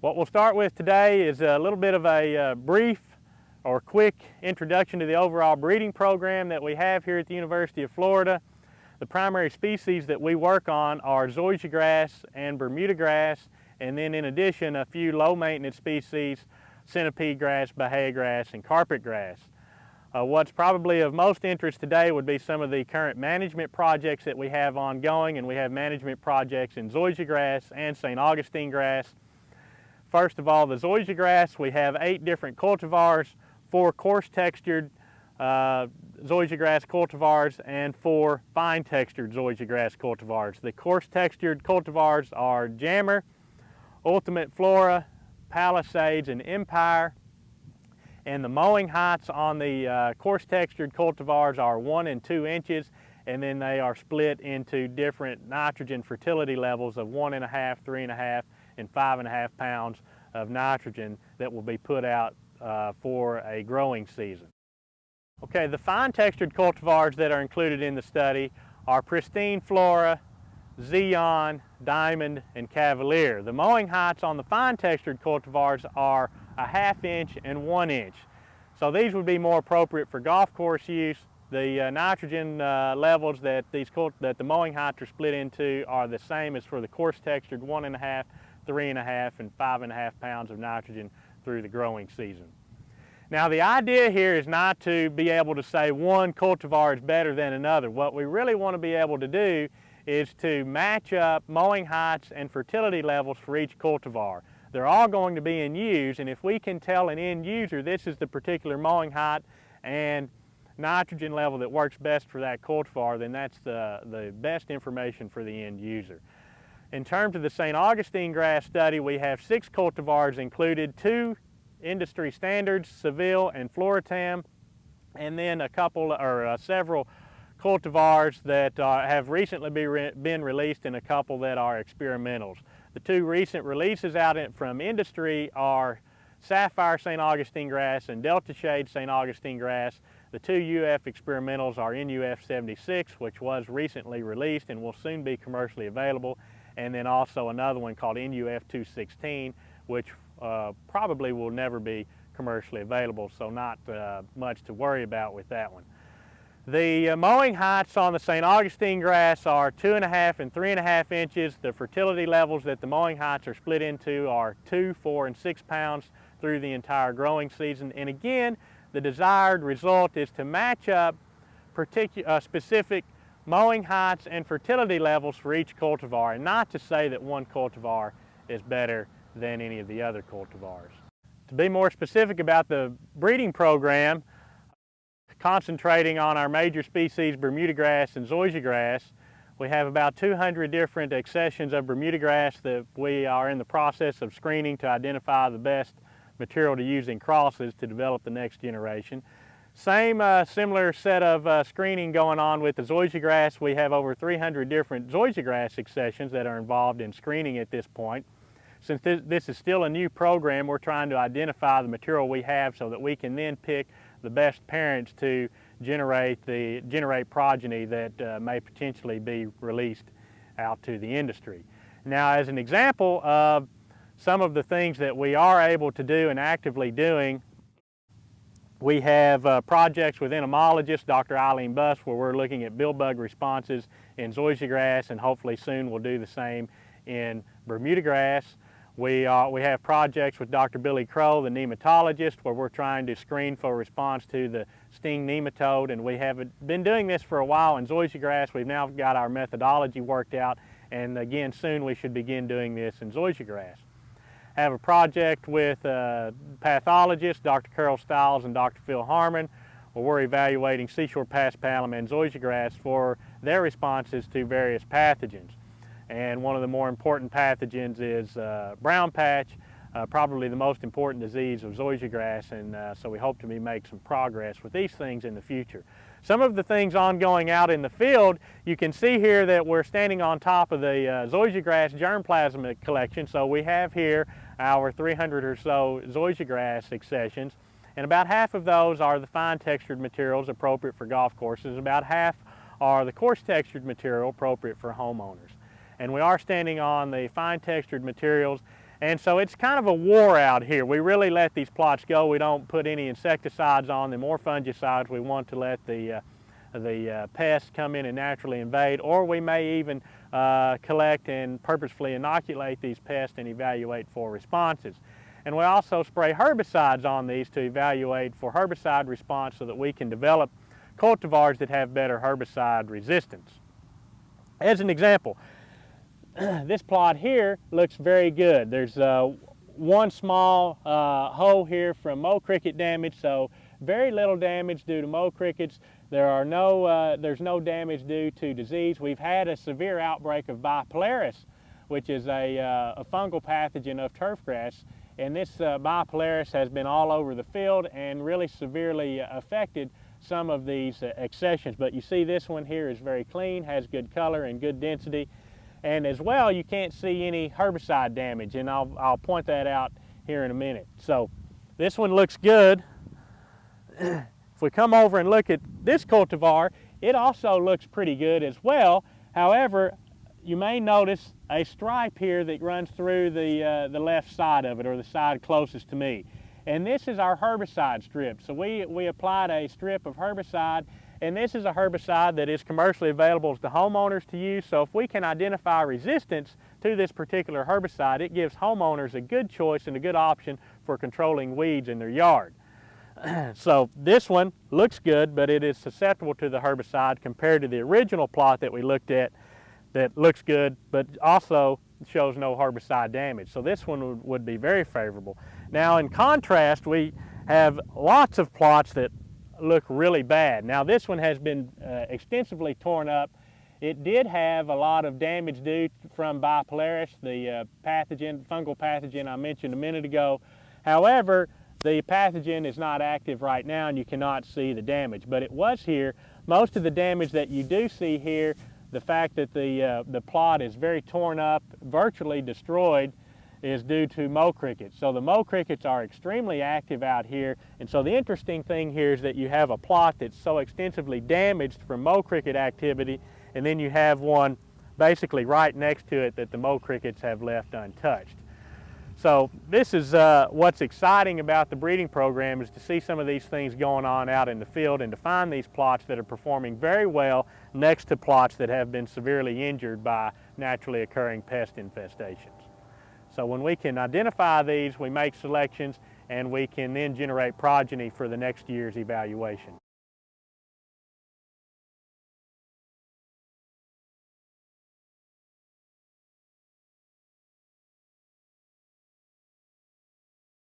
What we'll start with today is a little bit of a brief or quick introduction to the overall breeding program that we have here at the University of Florida. The primary species that we work on are zoysia grass and Bermuda grass, and then in addition a few low maintenance species, centipede grass, bahia grass, and carpet grass. What's probably of most interest today would be some of the current management projects that we have ongoing, and we have management projects in zoysia grass and St. Augustine grass. First of all, the zoysia grass, we have 8 different cultivars, 4 coarse textured zoysia grass cultivars and 4 fine textured zoysia grass cultivars. The coarse textured cultivars are Jammer, Ultimate Flora, Palisades, and Empire. And the Mowing Heights on the coarse textured cultivars are 1 and 2 inches, and then they are split into different nitrogen fertility levels of 1.5, 3.5, and 5.5 pounds of nitrogen that will be put out for a growing season. Okay, the fine textured cultivars that are included in the study are Pristine Flora, Zeon, Diamond, and Cavalier. The Mowing Heights on the fine textured cultivars are a 1/2 inch and 1 inch. So these would be more appropriate for golf course use. The nitrogen levels that the Mowing Heights are split into are the same as for the coarse textured, 1.5, 3.5, and 5.5 pounds of nitrogen through the growing season. Now the idea here is not to be able to say one cultivar is better than another. What we really want to be able to do is to match up Mowing Heights and fertility levels for each cultivar. They're all going to be in use, and if we can tell an end user this is the particular mowing height and nitrogen level that works best for that cultivar, then that's the best information for the end user. In terms of the St. Augustine grass study, we have 6 cultivars included, 2 industry standards, Seville and Floritam, and then several cultivars that have recently been released and a couple that are experimentals. The 2 recent releases out from industry are Sapphire St. Augustine grass and Delta Shade St. Augustine grass. The 2 UF experimentals are NUF 76, which was recently released and will soon be commercially available, and then also another one called NUF 216, which probably will never be commercially available, so not much to worry about with that one. The mowing heights on the St. Augustine grass are 2.5 and 3.5 inches. The fertility levels that the mowing heights are split into are 2, 4, and 6 pounds through the entire growing season. And again, the desired result is to match up specific mowing heights and fertility levels for each cultivar, and not to say that one cultivar is better than any of the other cultivars. To be more specific about the breeding program, concentrating on our major species Bermuda grass and zoysia grass, we have about 200 different accessions of Bermuda grass that we are in the process of screening to identify the best material to use in crosses to develop the next generation. Similar set of screening going on with the zoysia grass. We have over 300 different zoysia grass accessions that are involved in screening at this point. Since this is still a new program, we're trying to identify the material we have so that we can then pick the best parents to generate progeny that may potentially be released out to the industry. Now, as an example of some of the things that we are able to do and actively doing, we have projects with entomologist Dr. Eileen Buss, where we're looking at billbug responses in zoysia grass, and hopefully soon we'll do the same in Bermuda grass. We have projects with Dr. Billy Crow, the nematologist, where we're trying to screen for response to the sting nematode, and we have been doing this for a while in zoysia grass. We've now got our methodology worked out, and again soon we should begin doing this in zoysia grass. I have a project with pathologists Dr. Carol Stiles and Dr. Phil Harmon, where we're evaluating seashore paspalum and zoysia grass for their responses to various pathogens. And one of the more important pathogens is brown patch, probably the most important disease of zoysia grass, and so we hope to make some progress with these things in the future. Some of the things ongoing out in the field, you can see here that we're standing on top of the zoysia grass germplasm collection. So we have here our 300 or so zoysia grass accessions, and about half of those are the fine textured materials appropriate for golf courses. About half are the coarse textured material appropriate for homeowners. And we are standing on the fine textured materials, And so it's kind of a war out here. We really let these plots go. We don't put any insecticides on them or fungicides. We want to let the pests come in and naturally invade, or we may even collect and purposefully inoculate these pests and evaluate for responses. And we also spray herbicides on these to evaluate for herbicide response so that we can develop cultivars that have better herbicide resistance. As an example, this plot here looks very good. There's one small hole here from mow cricket damage, so very little damage due to mow crickets. There's no damage due to disease. We've had a severe outbreak of bipolaris, which is a fungal pathogen of turfgrass, and this bipolaris has been all over the field and really severely affected some of these accessions. But you see this one here is very clean, has good color and good density. And as well, you can't see any herbicide damage, and I'll point that out here in a minute. So this one looks good. If we come over and look at this cultivar, it also looks pretty good as well. However, you may notice a stripe here that runs through the left side of it, or the side closest to me. And this is our herbicide strip. So we applied a strip of herbicide, and this is a herbicide that is commercially available to homeowners to use. So if we can identify resistance to this particular herbicide, it gives homeowners a good choice and a good option for controlling weeds in their yard. So this one looks good, but it is susceptible to the herbicide compared to the original plot that we looked at that looks good, but also shows no herbicide damage. So this one would be very favorable. Now in contrast, we have lots of plots that look really bad. Now this one has been extensively torn up. It did have a lot of damage due from bipolaris, the fungal pathogen I mentioned a minute ago. However, the pathogen is not active right now and you cannot see the damage, but it was here. Most of the damage that you do see here, the fact that the plot is very torn up, virtually destroyed, is due to mow crickets. So the mow crickets are extremely active out here, and so the interesting thing here is that you have a plot that's so extensively damaged from mow cricket activity, and then you have one basically right next to it that the mow crickets have left untouched. So this is what's exciting about the breeding program, is to see some of these things going on out in the field and to find these plots that are performing very well next to plots that have been severely injured by naturally occurring pest infestations. So when we can identify these, we make selections, and we can then generate progeny for the next year's evaluation.